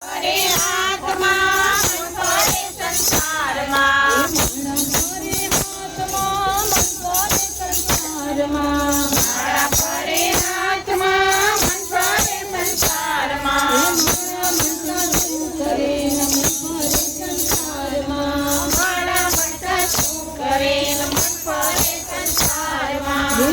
કરે હાથમાં મન ફરે સંસારમાં માળા ફરે હાથમાં મન ફરે સંસારમાં માળા મનતા શું કરે મન ફરે સંસારમાં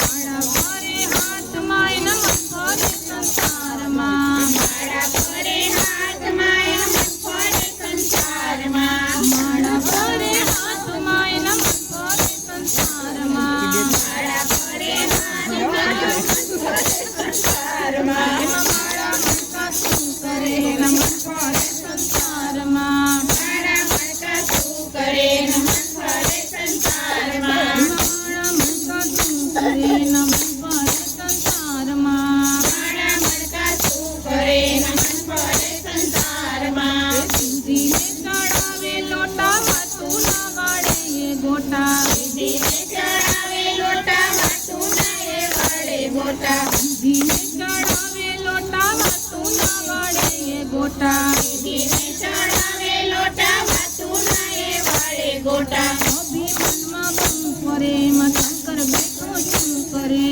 માળા ભરે હાથમાં નમન ભરે ચડાવે લોટા વાતું ના વળે એ ગોટા વિધિને ચડાવે લોટા વાતું ના એ વાળે ગોટા અભિમાનમાં બહુ ફરે એમાં શંકર બેઠો શું કરે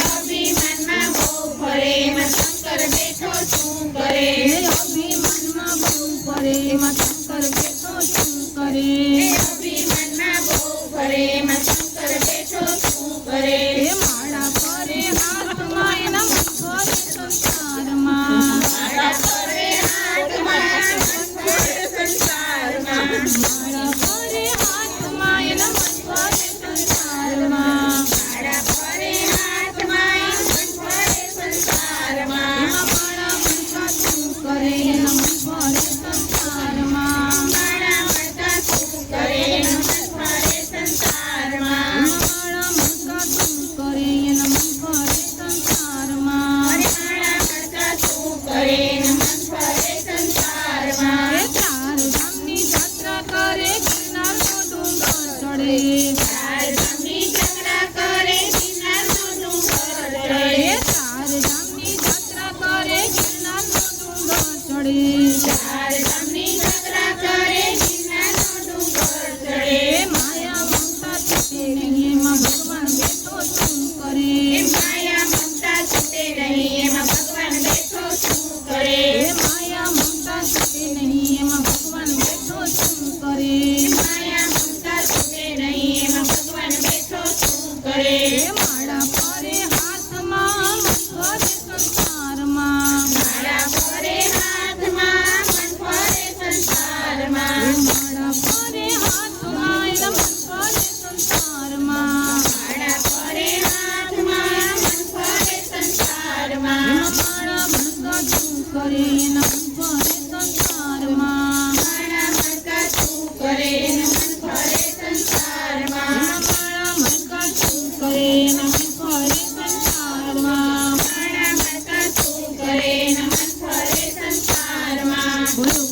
અભિમાનમાં બહુ ફરે એમાં શંકર બેઠો શું કરે અભિમાનમાં બહુ ફરે એમાં શંકર બેઠો શું કરે અભિમાનમાં બહુ ફરે એમાં શંકર બેઠો શું કરે એ માળા ફરે હાથમાં એના મન ફરે સંસારમાં માળા ફરે હાથમાં મન ફરે સંસારમાં માળા ફરે હાથમાં એના મન ફરે સંસારમાં માળા ફરે હાથમાં મન ફરે સંસારમાં એમાં માળા મનકા શું કરે એના મન ફરે સંસારમાં માળા મળતા શું કરે મન ફરે સંસારમાં માળા મનકા શું કરે એના મન ફરે સંસારમાં માળા મળતા શું કરે મન ફરે સંસારમાં એ ચાર ધામની યાત્રા કરે ગિરનારનો ડુંગર ચડે ચાર ધામની યાત્રા કરે ગિરનારનો ડુંગર ચડે એ ચાર ધામની યાત્રા કરે ગિરનારનો ડુંગર ચડે ચાર ધામની યાત્રા કરે ગિરનારનો ડુંગર ચડે એ માયા મમતા છૂટે નહીં એમાં ભગવાન બેઠો શું કરે માયા મમતા છૂટે નહીં એમાં ભગવાન બેઠો શું કરે એ માયા મમતા છૂટે નહીં એમાં ભગવાન બેઠો શું કરે માયા મમતા છૂટે નહીં એમાં ભગવાન બેઠો શું કરે એ માળા ફરે હાથમાં મન ફરે સંસારમાં માળા ફરે હાથમાં મન ફરે સંસારમાં એ માળા ફરે હાથમાં એના મન ફરે સંસારમાં માળા ફરે હાથમાં મન ફરે સંસારમાં એમાં માળા મણકા શું કરે એના મન ફરે સંસારમાં માળા મળતા શું કરે મન ફરે સંસારમાં એમાં માળા મણકા શું કરે એના મન ફરે સંસારમાં માળા મળતા શું કરે મન ફરે સંસારમાં બોલો